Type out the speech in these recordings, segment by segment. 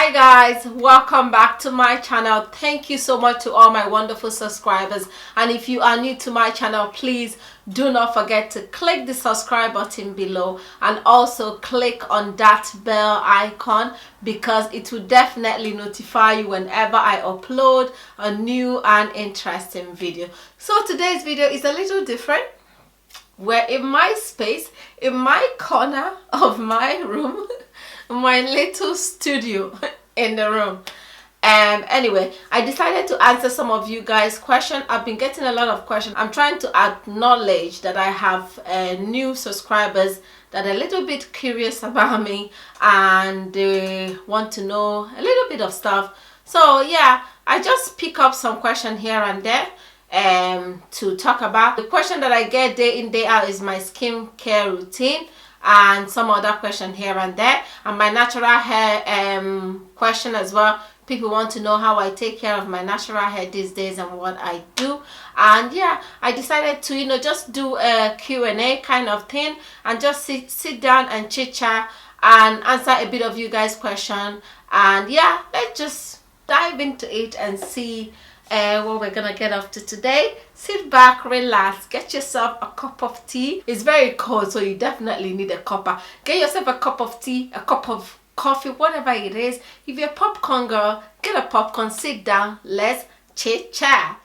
Hi guys, welcome back to my channel. Thank you so much to all my wonderful subscribers, and if you are new to my channel, please do not forget to click the subscribe button below and also click on that bell icon because it will definitely notify you whenever I upload a new and interesting video. So today's video is a little different. We're in my space, in my corner of my room, my little studio in the room. Anyway, I decided to answer some of you guys' questions. I've been getting a lot of questions. I'm trying to acknowledge that I have new subscribers that are a little bit curious about me and they want to know a little bit of stuff. So yeah, I just pick up some questions here and there to talk about. The question that I get day in day out is my skincare routine and some other question here and there, and my natural hair question as well. People want to know how I take care of my natural hair these days and what I do. And yeah, I decided to just do a Q&A kind of thing and just sit down and chit chat and answer a bit of you guys' question. And yeah, let's just dive into it and see what we're gonna get up to today. Sit back, relax, get yourself a cup of tea. It's very cold, so you definitely need a cuppa. Get yourself a cup of tea, a cup of coffee, whatever it is. If you're a popcorn girl, get a popcorn, sit down, let's chit chat.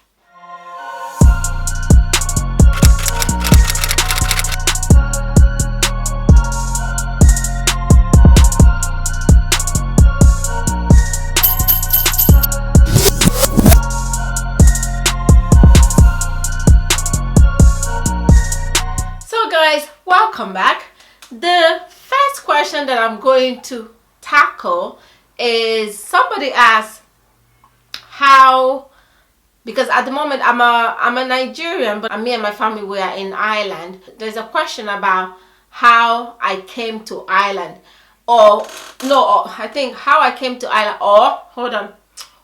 Welcome back. The first question that I'm going to tackle is somebody asked how, because at the moment I'm a Nigerian, but me and my family we are in Ireland. There's a question about how I came to Ireland, I think how I came to Ireland, or hold on,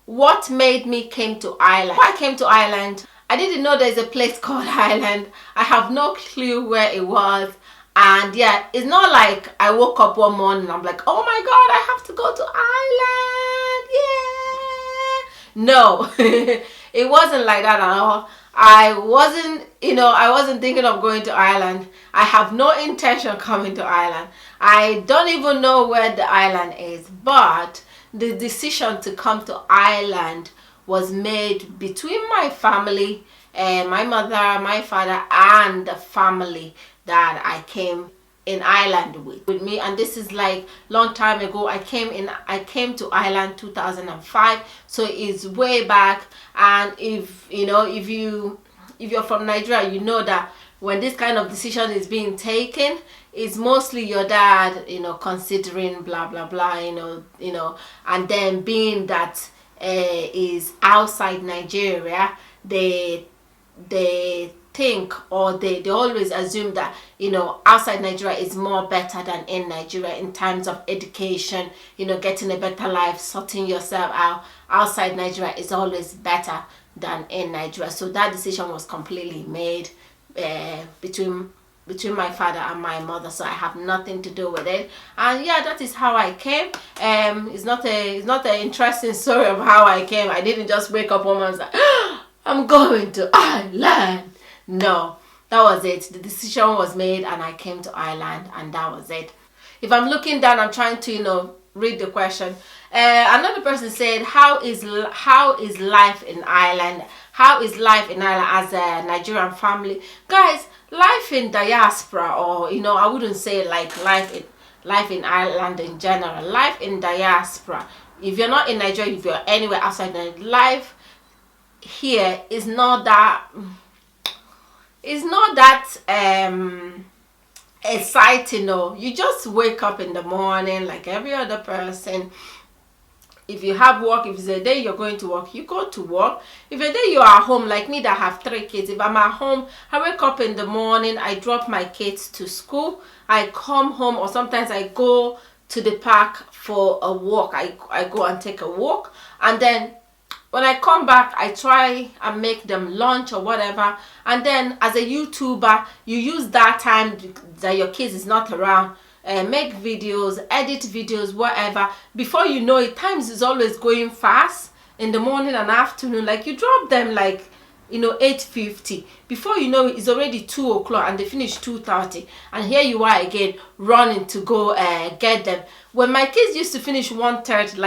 what made me came to Ireland. Why I came to Ireland, I didn't know there's a place called Ireland. I have no clue where it was. And yeah, it's not like I woke up one morning and I'm like, oh my god, I have to go to Ireland, yeah. No, it wasn't like that at all. I wasn't thinking of going to Ireland. I have no intention of coming to Ireland. I don't even know where the island is, but the decision to come to Ireland was made between my family, my mother, my father, and the family that I came in Ireland with me. And this is like long time ago. I came to Ireland 2005, so it's way back. And if you're from Nigeria, you know that when this kind of decision is being taken, it's mostly your dad considering blah blah blah, and then being that is outside Nigeria, they think, or they always assume that outside Nigeria is more better than in Nigeria in terms of education, getting a better life, sorting yourself out. Outside Nigeria is always better than in Nigeria. So that decision was completely made between my father and my mother, so I have nothing to do with it. And yeah, that is how I came. It's not an interesting story of how I came. I didn't just wake up one morning and say, I'm going to Ireland. No, that was it. The decision was made and I came to Ireland, and that was it. If I'm looking down, I'm trying to read the question. Another person said, how is life in Ireland? How is life in Ireland as a Nigerian family? Guys, life in diaspora, or I wouldn't say like life in Ireland in general. Life in diaspora. If you're not in Nigeria, if you're anywhere outside Nigeria, life here is not that exciting. No, you just wake up in the morning like every other person. If you have work, if it's a day you're going to work, you go to work. If a day you are home, like me that have 3 kids, if I'm at home, I wake up in the morning, I drop my kids to school, I come home, or sometimes I go to the park for a walk. I go and take a walk, and then when I come back, I try and make them lunch or whatever. And then as a YouTuber, you use that time that your kids is not around make videos, edit videos, whatever. Before you know it, times is always going fast in the morning and afternoon. Like you drop them like 8:50. Before you know it, it's already 2 o'clock and they finish 2:30, and here you are again running to go get them. When my kids used to finish 1:30,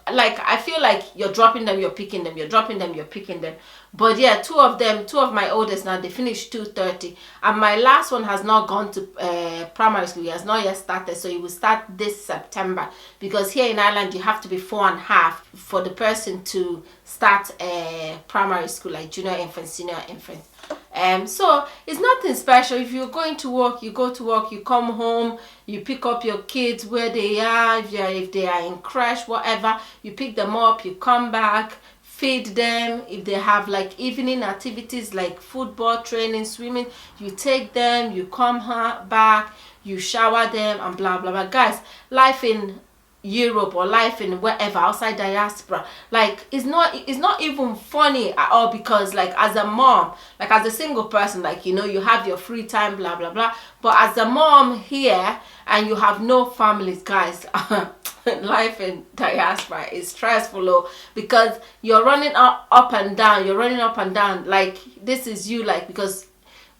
I feel like you're dropping them, you're picking them, you're dropping them, you're picking them. But yeah, two of my oldest now, they finish 2:30, and my last one has not gone to primary school. He has not yet started, so he will start this September, because here in Ireland you have to be 4.5 for the person to start primary school, like junior infant, senior infant. So it's nothing special. If you're going to work, you go to work, you come home, you pick up your kids where they are, if they are in crash, whatever, you pick them up, you come back, feed them. If they have like evening activities like football, training, swimming, you take them, you come back, you shower them, and blah blah blah. Guys, life in Europe or life in wherever outside diaspora, like it's not even funny at all, because like as a mom, like as a single person, like you have your free time, blah blah blah, but as a mom here and you have no families, guys, life in diaspora is stressful, because you're running up and down, like this is you, like, because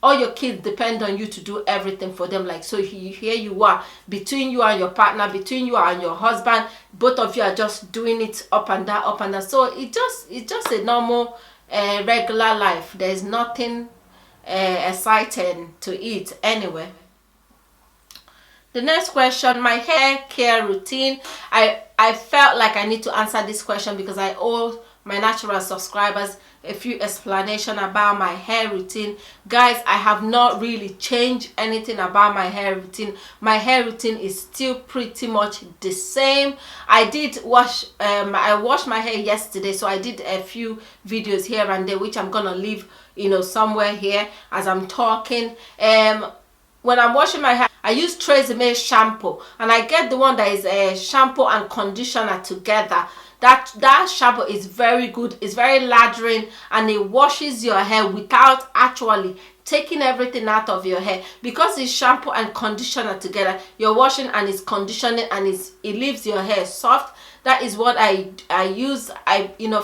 all your kids depend on you to do everything for them. Like, so here you are, between you and your partner, between you and your husband, both of you are just doing it up and down, up and down. So it's just a normal regular life. There's nothing exciting to it anyway. The next question, my hair care routine. I felt like I need to answer this question because I owe my natural subscribers a few explanation about my hair routine. Guys, I have not really changed anything about my hair routine. My hair routine is still pretty much the same. I washed my hair yesterday, so I did a few videos here and there, which I'm gonna leave somewhere here as I'm talking. When I'm washing my hair, I use Tresemme shampoo, and I get the one that is a shampoo and conditioner together. That shampoo is very good. It's very lathering, and it washes your hair without actually taking everything out of your hair, because it's shampoo and conditioner together. You're washing and it's conditioning, and it leaves your hair soft. That is what I use.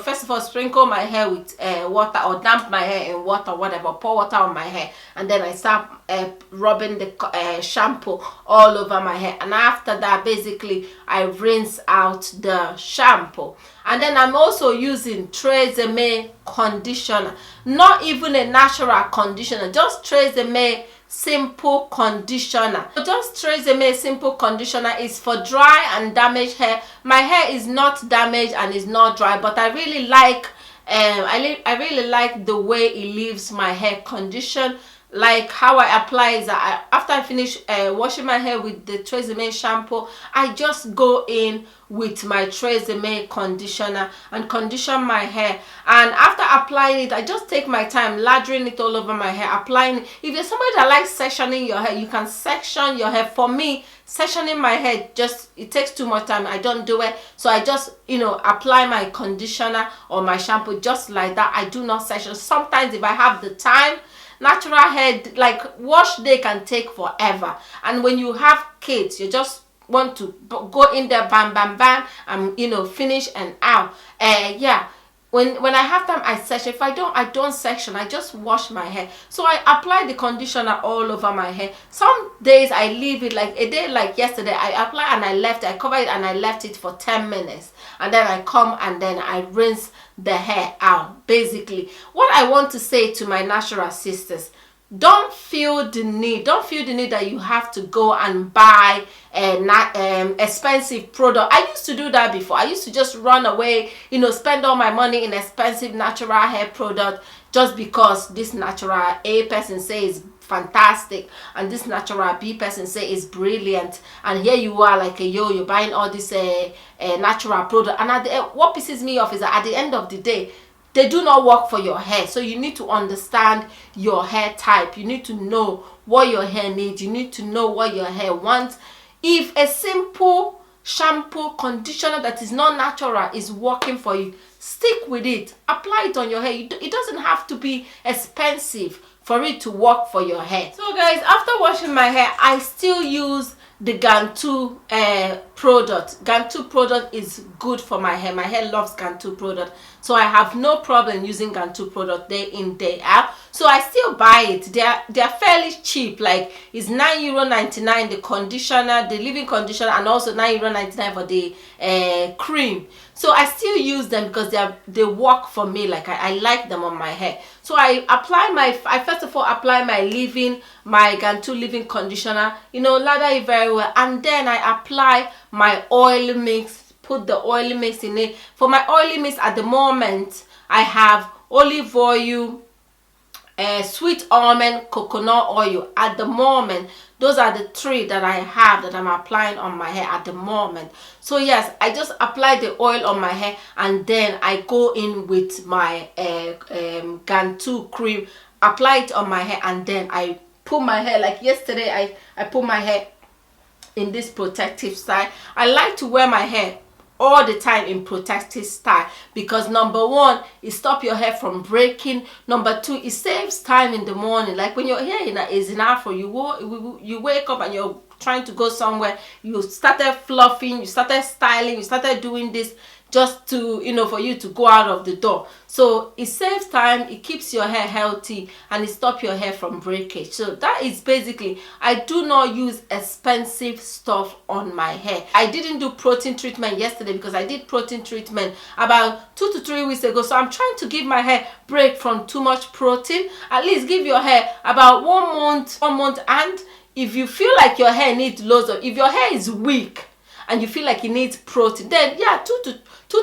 First of all, sprinkle my hair with water, or damp my hair in water, whatever, pour water on my hair, and then I start rubbing the shampoo all over my hair. And after that, basically I rinse out the shampoo. And then I'm also using Tresemme conditioner, not even a natural conditioner, just Tresemme simple conditioner. Just Tresemme simple conditioner is for dry and damaged hair. My hair is not damaged and is not dry, but I really like I really like the way it leaves my hair condition. Like how I apply is that after I finish washing my hair with the Tresemme shampoo, I just go in with my Tresemme conditioner and condition my hair. And after applying it, I just take my time lathering it all over my hair, applying it. If you're somebody that likes sectioning your hair, you can section your hair. For me, sectioning my hair, it takes too much time. I don't do it, so I just apply my conditioner or my shampoo just like that. I do not section. Sometimes if I have the time, natural hair, like wash day can take forever, and when you have kids, you just want to go in there, bam bam bam, and finish and out. Yeah, when I have time, I section. If I don't section, I just wash my hair. So I apply the conditioner all over my hair. Some days I leave it, like a day like yesterday, I apply and I cover it and I left it for 10 minutes, and then I come and then I rinse the hair out. Basically, what I want to say to my natural sisters, don't feel the need that you have to go and buy an expensive product. I used to do that before. I used to just run away, spend all my money in expensive natural hair product, just because this natural A person says fantastic and this natural B person say is brilliant, and here you are like you're buying all this natural product, and what pisses me off is that at the end of the day, they do not work for your hair. So you need to understand your hair type. You need to know what your hair needs. You need to know what your hair wants. If a simple shampoo conditioner that is not natural is working for you, stick with it. Apply it on your hair. It doesn't have to be expensive for it to work for your hair. So guys, after washing my hair, I still use the Gantu product. Gantu product is good for my hair. My hair loves Gantu product, so I have no problem using Gantu product day in day out. So I still buy it. They're fairly cheap. Like it's €9.99 the conditioner, the leave-in conditioner, and also €9.99 for the cream. So I still use them because they work for me. Like I like them on my hair. So I first of all apply my Gantu leave-in conditioner, lather it very well, and then I apply my oil mix, put the oil mix in it. For my oil mix at the moment, I have olive oil, sweet almond, coconut oil. At the moment, those are the three that I have that I'm applying on my hair at the moment. So yes, I just apply the oil on my hair, and then I go in with my Gantu cream, apply it on my hair, and then I put my hair, like yesterday I put my hair in this protective style. I like to wear my hair all the time in protective style because number one, it stops your hair from breaking. Number two, it saves time in the morning. Like when your hair is in afro, you wake up and you're trying to go somewhere, you started fluffing, you started styling, you started doing this just to for you to go out of the door. So it saves time, it keeps your hair healthy, and it stops your hair from breakage. So that is basically, I do not use expensive stuff on my hair. I didn't do protein treatment yesterday because I did protein treatment about 2 to 3 weeks ago. So I'm trying to give my hair break from too much protein. At least give your hair about 1 month, and if you feel like your hair needs loads of, if your hair is weak and you feel like it needs protein, then yeah, 2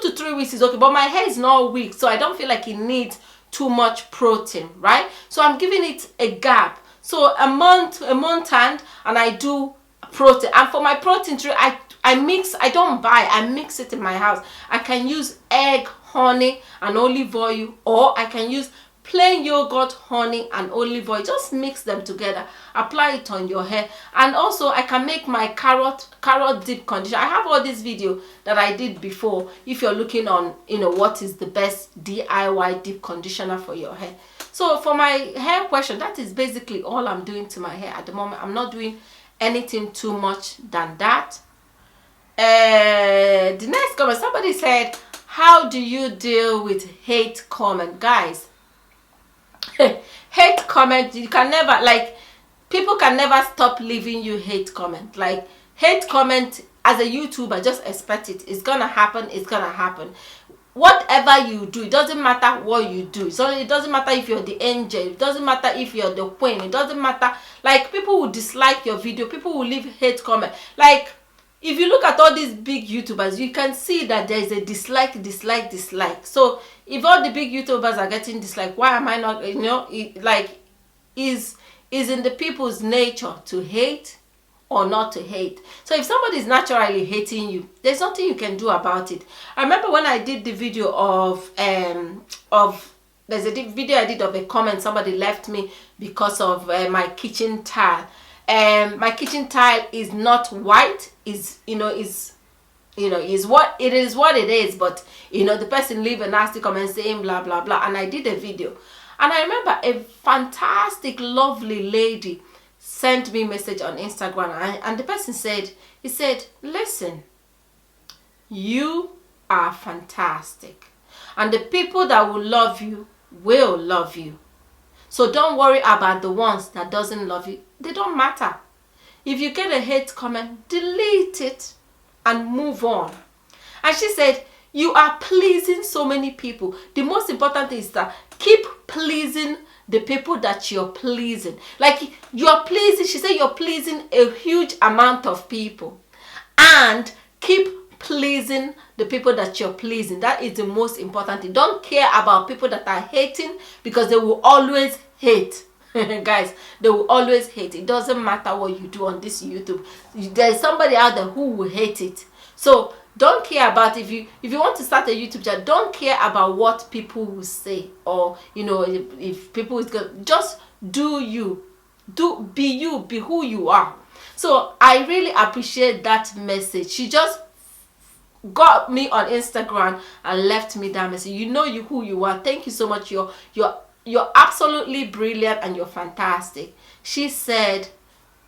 to 3 weeks is okay. But my hair is not weak, so I don't feel like it needs too much protein, right? So I'm giving it a gap. So a month and I do protein. And for my protein treat, I mix. I don't buy, I mix it in my house. I can use egg, honey, and olive oil, or I can use plain yogurt, honey, and olive oil. Just mix them together, apply it on your hair. And also I can make my carrot dip conditioner. I have all this video that I did before if you're looking on what is the best DIY dip conditioner for your hair. So for my hair question, that is basically all I'm doing to my hair at the moment. I'm not doing anything too much than that. The next comment, somebody said, how do you deal with hate comment? Guys, hate comment, you can never, like, people can never stop leaving you hate comment. Like, hate comment, as a YouTuber, just expect it. It's gonna happen. It's gonna happen. Whatever you do, it doesn't matter what you do. So it doesn't matter if you're the angel, it doesn't matter if you're the queen, it doesn't matter. Like, people will dislike your video, people will leave hate comment. Like, if you look at all these big YouTubers, you can see that there is a dislike. So if all the big YouTubers are getting dislike, why am I not? Is in the people's nature to hate or not to hate. So if somebody is naturally hating you, there's nothing you can do about it. I remember when I did the video of there's a video I did of a comment somebody left me because of my kitchen tile. My kitchen tile is not white, is what it is, but the person leave a nasty comment saying blah blah blah, and I did a video, and I remember a fantastic lovely lady sent me a message on Instagram, and the person said, listen, you are fantastic, and the people that will love you will love you. So don't worry about the ones that doesn't love you. They don't matter. If you get a hate comment, delete it and move on. And she said, you are pleasing so many people. The most important thing is that keep pleasing the people that you're pleasing. Like, you're pleasing, she said, you're pleasing a huge amount of people. And keep pleasing the people that you're pleasing. That is the most important thing. Don't care about people that are hating, because they will always hate. Guys, they will always hate. It doesn't matter what you do on this YouTube. There's somebody out there who will hate it. So don't care about, if you want to start a YouTube channel, don't care about what people will say, or if people is good. Just do you. Be you, be who you are. So I really appreciate that message. She just got me on Instagram and left me that message. You who you are. Thank you so much. You're absolutely brilliant and you're fantastic. She said,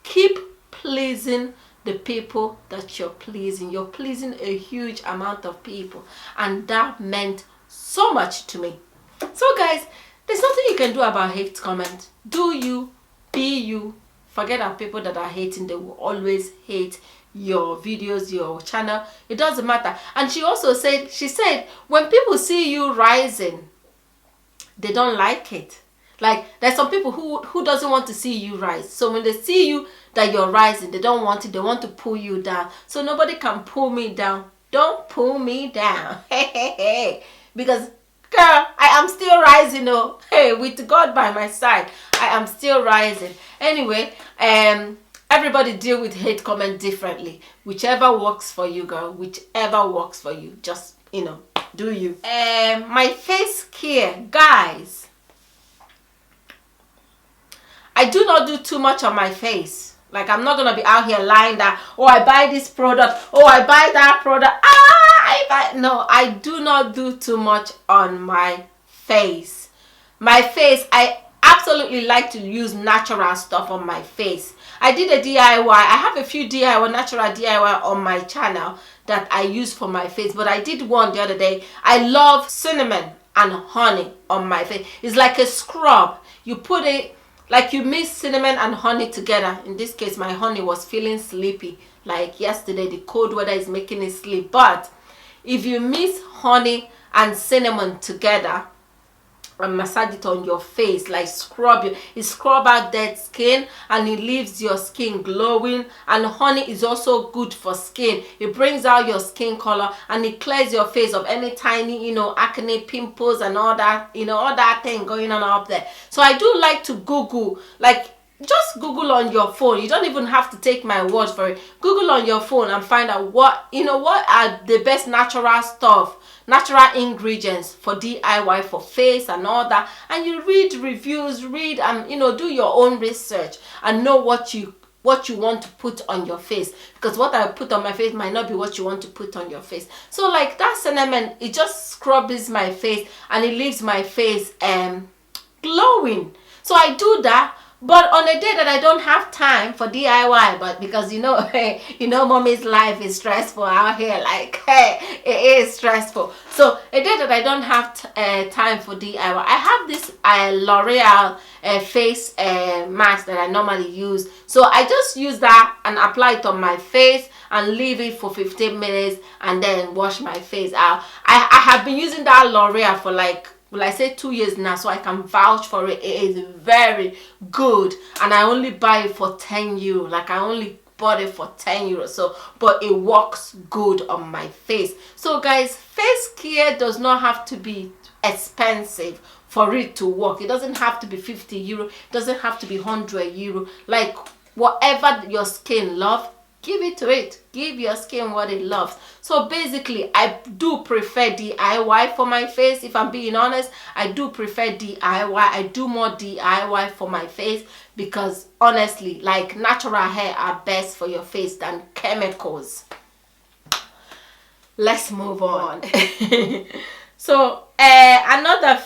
keep pleasing the people that you're pleasing. You're pleasing a huge amount of people, and that meant so much to me. So guys, there's nothing you can do about hate comment. Do you, be you. Forget about people that are hating. They will always hate your videos, your channel. It doesn't matter. And she also said, when people see you rising, they don't like it. Like, there's some people who doesn't want to see you rise. So when they see you that you're rising, they don't want it. They want to pull you down. So nobody can pull me down. Don't pull me down. Because, girl, I am still rising. Oh, hey, with God by my side, I am still rising. Anyway, everybody deal with hate comment differently. Whichever works for you, girl. Whichever works for you. Just, do you. My face care, guys. I do not do too much on my face. Like, I'm not gonna be out here lying that, oh, I buy this product, oh, I buy that product, no, I do not do too much on my face. My face, I absolutely like to use natural stuff on my face. I did a DIY. I have a few natural DIY on my channel that I use for my face, but I did one the other day. I love cinnamon and honey on my face. It's like a scrub. You put it, like you mix cinnamon and honey together. In this case, my honey was feeling sleepy. Like yesterday, the cold weather is making it sleep. But if you mix honey and cinnamon together and massage it on your face, like it scrub out dead skin, and it leaves your skin glowing. And honey is also good for skin. It brings out your skin color, and it clears your face of any tiny, acne, pimples, and all that, all that thing going on up there. So I do like to Google, like, just Google on your phone. You don't even have to take my word for it. Google on your phone and find out what are the best natural stuff, natural ingredients for DIY for face and all that. And you read reviews, and do your own research and know what you want to put on your face, because what I put on my face might not be what you want to put on your face. So like that cinnamon, it just scrubs my face and it leaves my face glowing. So I do that. But on a day that I don't have time for DIY, but because mommy's life is stressful out here, like, hey, it is stressful. So a day that I don't have time for DIY, I have this L'Oreal face mask that I normally use. So I just use that and apply it on my face and leave it for 15 minutes and then wash my face out. I have been using that L'Oreal for like, well, I say 2 years now, so I can vouch for it. It is very good, and I only buy it for 10 euro. Like, I only bought it for 10 euros. So, but it works good on my face. So guys, face care does not have to be expensive for it to work. It doesn't have to be 50 euro. It doesn't have to be 100 euro. Like, whatever your skin loves, give it to it. Give your skin what it loves. So basically, I do prefer DIY for my face. If I'm being honest, I do prefer DIY. I do more DIY for my face because honestly, like, natural hair are best for your face than chemicals. Let's move on. So another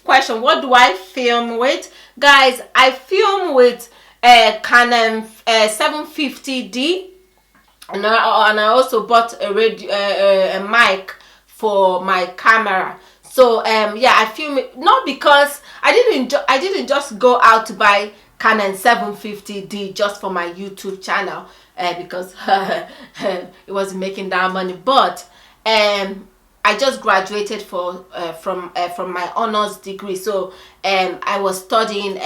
question, what do I film with? Guys, I film with Canon 750D. And I also bought a mic for my camera. So yeah, I film it not because I didn't just go out to buy Canon 750D just for my YouTube channel because it wasn't making that money. But I just graduated from my honors degree. So I was studying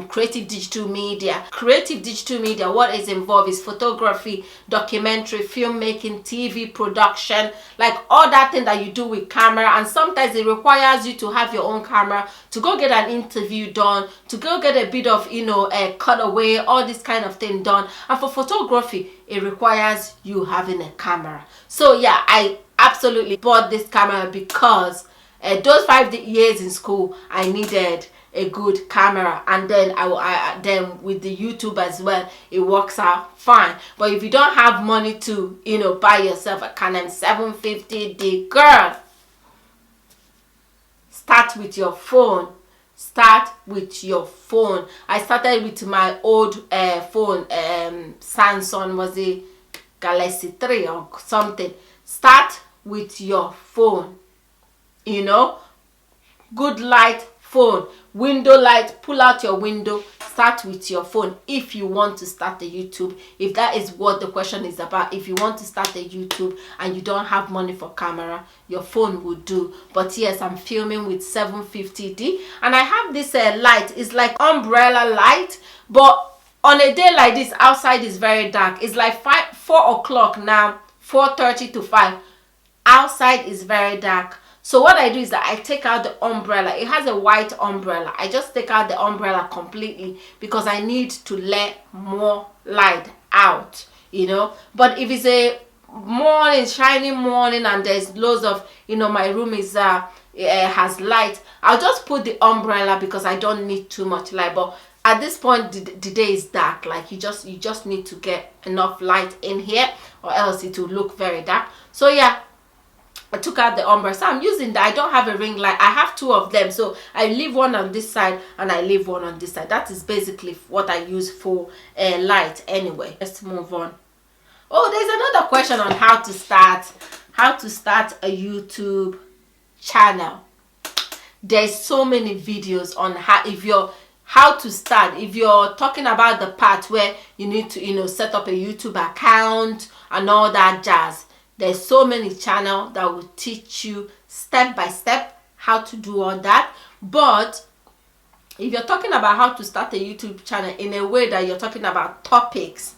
creative digital media. Creative digital media, what is involved is photography, documentary, filmmaking, TV production, like all that thing that you do with camera. And sometimes it requires you to have your own camera to go get an interview done, to go get a bit of a cutaway, all this kind of thing done. And for photography, it requires you having a camera. So yeah, I absolutely bought this camera because those 5 years in school I needed a good camera, and then then with the YouTube as well, it works out fine. But if you don't have money to buy yourself a Canon 750D, girl, start with your phone. Start with your phone. I started with my old phone, Samsung, was it Galaxy 3 or something. Start with your phone, you know, good light phone, window light, pull out your window, start with your phone if you want to start a YouTube. If that is what the question is about, if you want to start a YouTube and you don't have money for camera, your phone will do. But yes, I'm filming with 750D, and I have this light. It's like umbrella light, but on a day like this, outside is very dark. It's like 4 o'clock now, 4:30 to 5. Outside is very dark. So what I do is that I take out the umbrella. It has a white umbrella. I just take out the umbrella completely because I need to let more light out, you know. But if it's a morning, shiny morning, and there's loads of, you know, my room is has light, I'll just put the umbrella because I don't need too much light. But at this point, the day is dark. Like you just need to get enough light in here, or else it will look very dark. So yeah, I took out the umbrella. So I'm using that. I don't have a ring light. I have 2 of them. So I leave one on this side and I leave one on this side. That is basically what I use for light anyway. Let's move on. Oh, there's another question on how to start a YouTube channel. There's so many videos on how to start. If you're talking about the part where you need to, you know, set up a YouTube account and all that jazz, there's so many channels that will teach you step by step how to do all that. But if you're talking about how to start a YouTube channel in a way that you're talking about topics,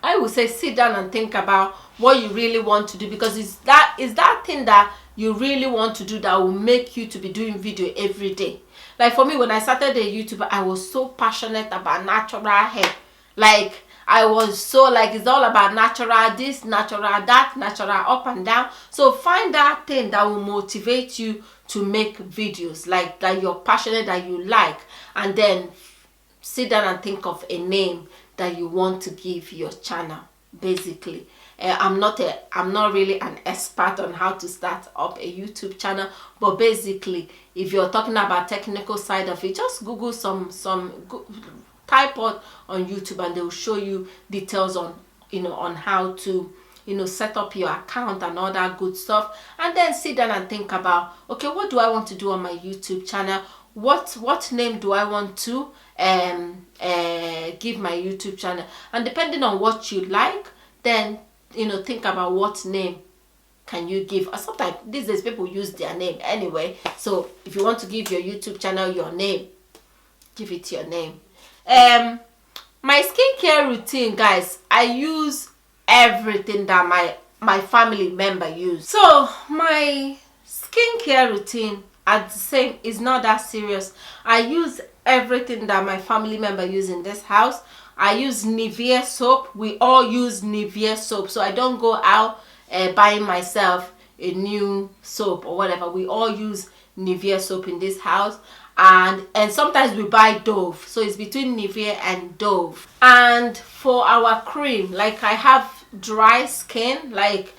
I would say sit down and think about what you really want to do, because it's that thing that you really want to do that will make you to be doing video every day. Like for me, when I started the YouTube, I was so passionate about natural hair. Like I was so like, it's all about natural this, natural that, natural up and down. So find that thing that will motivate you to make videos like that you're passionate, that you like, and then sit down and think of a name that you want to give your channel. Basically, I'm not really an expert on how to start up a YouTube channel, but basically, if you're talking about technical side of it, just Google type out on YouTube and they will show you details on, you know, on how to, you know, set up your account and all that good stuff. And then sit down and think about, okay, what do I want to do on my YouTube channel? What name do I want to give my YouTube channel? And depending on what you like, then, you know, think about what name can you give. Or sometimes these days people use their name anyway. So if you want to give your YouTube channel your name, give it your name. My skincare routine, guys, I use everything that my family member use. So my skincare routine at the same is not that serious. I use everything that my family member use in this house. I use Nivea soap. We all use Nivea soap, so I don't go out buying myself a new soap or whatever. We all use Nivea soap in this house. And sometimes we buy Dove, so it's between Nivea and Dove. And for our cream, like I have dry skin, like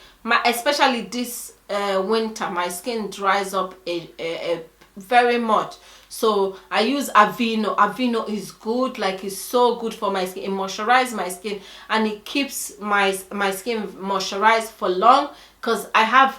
especially this winter, my skin dries up very much. So I use Aveeno. Aveeno is good, like it's so good for my skin. It moisturizes my skin and it keeps my skin moisturized for long, because I have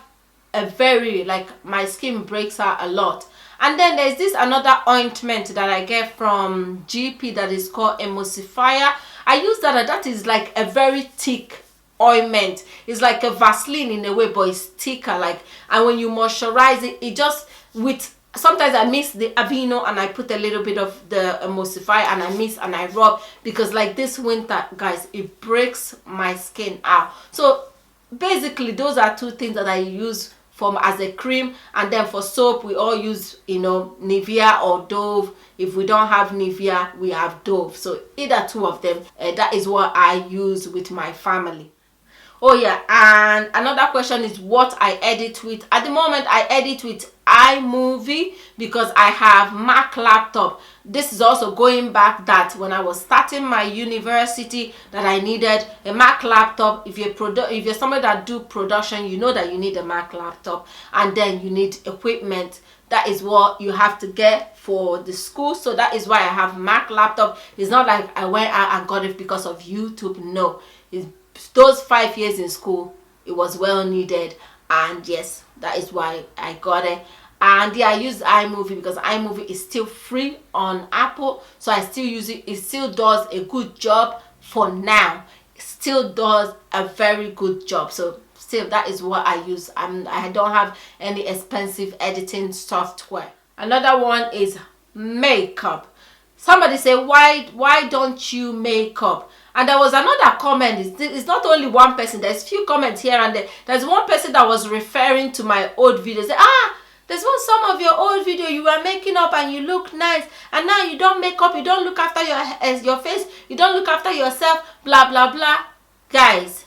a very, like, my skin breaks out a lot. And then there's this another ointment that I get from GP that is called Emulsifier. I use that is like a very thick ointment. It's like a Vaseline in a way, but it's thicker, like, and when you moisturize it, it just, with, sometimes I mix the Aveeno and I put a little bit of the Emulsifier and I mix and I rub, because like this winter, guys, it breaks my skin out. So basically those are 2 things that I use as a cream. And then for soap, we all use, you know, Nivea or Dove. If we don't have Nivea, we have Dove. So either 2 of them, that is what I use with my family. Oh yeah, and another question is what I edit with. At the moment, I edit with iMovie because I have Mac laptop. This is also going back that when I was starting my university, that I needed a Mac laptop. If you're somebody that do production, you know that you need a Mac laptop, and then you need equipment. That is what you have to get for the school. So that is why I have Mac laptop. It's not like I went out and got it because of YouTube. No, it's those 5 years in school, it was well needed, and yes, that is why I got it. And yeah, I use iMovie because iMovie is still free on Apple, so I still use it. It still does a good job for now. It still does a very good job. So still, that is what I use. I don't have any expensive editing software. Another one is makeup. Somebody say, why don't you make up? And there was another comment. It's not only one person. There's few comments here and there. There's one person that was referring to my old videos. Say, there's some of your old video you were making up and you look nice, and now you don't make up, you don't look after your face, you don't look after yourself, blah blah blah. Guys,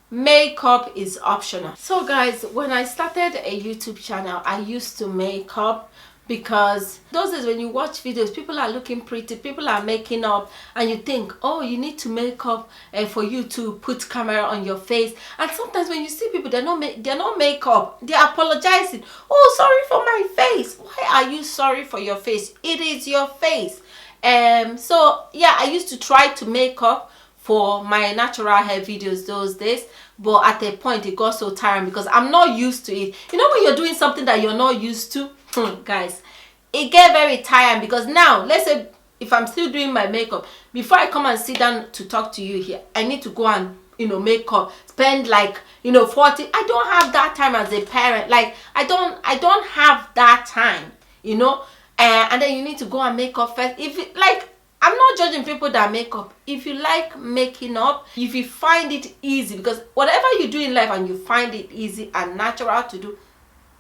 makeup is optional. So guys, when I started a YouTube channel, I used to make up, because those days when you watch videos, people are looking pretty, people are making up, and you think, oh, you need to make up for you to put camera on your face. And sometimes when you see people, they're not make up, they're apologizing. Oh, sorry for my face. Why are you sorry for your face? It is your face. So yeah, I used to try to make up for my natural hair videos those days, but at a point it got so tiring because I'm not used to it. You know, when you're doing something that you're not used to, guys, it get very tiring. Because now, let's say if I'm still doing my makeup, before I come and sit down to talk to you here, I need to go and make up, spend like 40. I don't have that time as a parent. Like I don't have that time, and then you need to go and make up first. If it, like, I'm not judging people that make up. If you like making up, if you find it easy, because whatever you do in life and you find it easy and natural to do,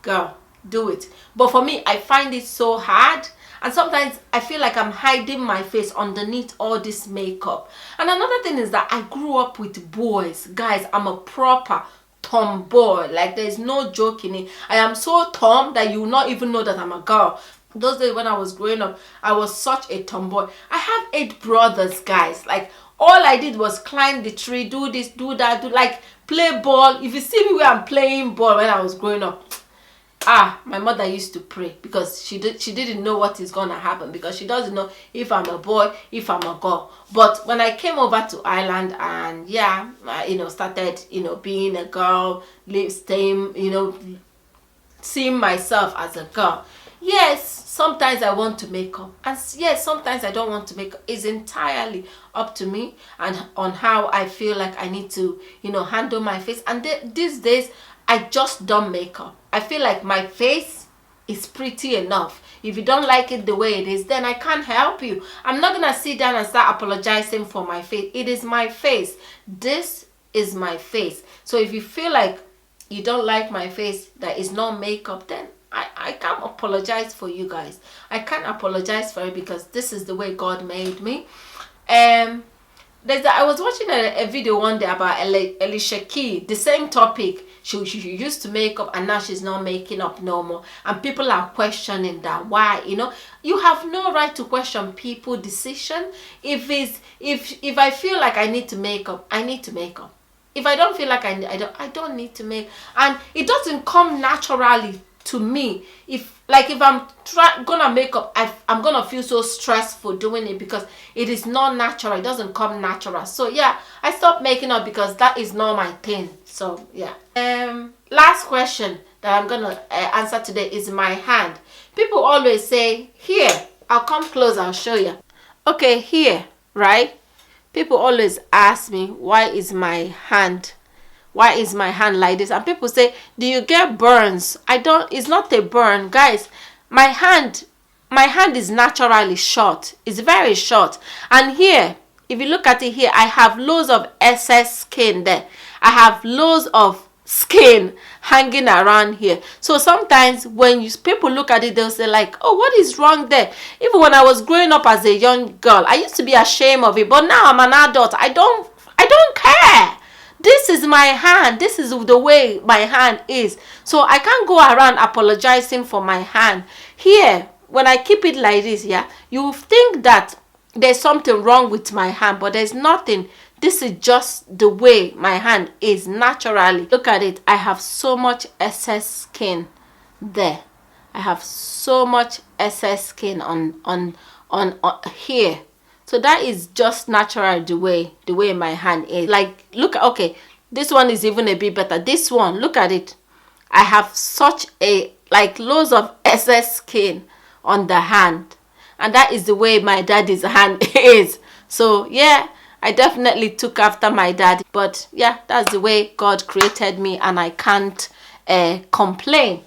girl, do it. But for me, I find it so hard, and sometimes I feel like I'm hiding my face underneath all this makeup. And another thing is that I grew up with boys. Guys, I'm a proper tomboy. Like, there's no joke in it. I am so tom that you will not even know that I'm a girl. Those days when I was growing up, I was such a tomboy. I have 8 brothers, guys. Like, all I did was climb the tree, do this, do that, like play ball. If you see me where I'm playing ball when I was growing up, my mother used to pray, because she didn't know what is gonna happen, because she doesn't know if I'm a boy, if I'm a girl. But when I came over to Ireland and started being a girl, staying, seeing myself as a girl. Yes, sometimes I want to make up, and yes, sometimes I don't want to make up. It's entirely up to me and on how I feel like I need to handle my face. And these days I just don't make up. I feel like my face is pretty enough. If you don't like it the way it is, then I can't help you. I'm not gonna sit down and start apologizing for my face. It is my face. This is my face. So if you feel like you don't like my face, that is not makeup, then I can't apologize for you guys. I can't apologize for it, because this is the way God made me. I was watching a video one day about Alicia Keys, the same topic. She used to make up, and now she's not making up no more. And people are questioning that. Why? You have no right to question people's decision. If I feel like I need to make up, I need to make up. If I don't feel like I don't need to make. And it doesn't come naturally to me. If I'm gonna make up, I'm gonna feel so stressful doing it, because it is not natural. It doesn't come natural. So yeah, I stopped making up because that is not my thing. So yeah. Last question that I'm gonna answer today is my hand. People always say, here, I'll come close, I'll show you. Okay, here, right? People always ask me, why is my hand like this? And people say, do you get burns? It's not a burn, guys. My hand is naturally short. It's very short. And here, if you look at it here, I have loads of excess skin there. I have loads of skin hanging around here. So sometimes when people look at it, they'll say like, oh, what is wrong there? Even when I was growing up as a young girl, I used to be ashamed of it. But now I'm an adult. I don't care. This is my hand. This is the way my hand is. So I can't go around apologizing for my hand. Here, when I keep it like this, yeah, you think that there's something wrong with my hand, but there's nothing. This is just the way my hand is naturally. Look at it. I have so much excess skin there. I have so much excess skin on here. So that is just natural, the way my hand is. Like, look, okay, this one is even a bit better. This one, look at it. I have such a, like, loads of excess skin on the hand, and that is the way my daddy's hand is. So yeah, I definitely took after my dad. But yeah, that's the way God created me, and I can't complain.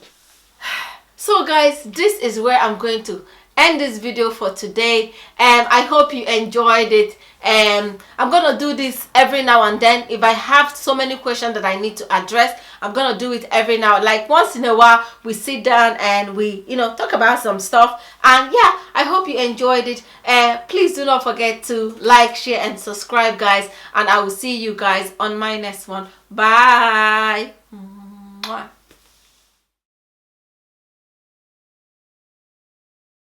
So guys, this is where I'm going to end this video for today. I hope you enjoyed it. I'm gonna do this every now and then. If I have so many questions that I need to address, I'm gonna do it every now, like once in a while. We sit down and we, you know, talk about some stuff. And yeah, I hope you enjoyed it. Please do not forget to like, share, and subscribe, guys, and I will see you guys on my next one. Bye. Mwah.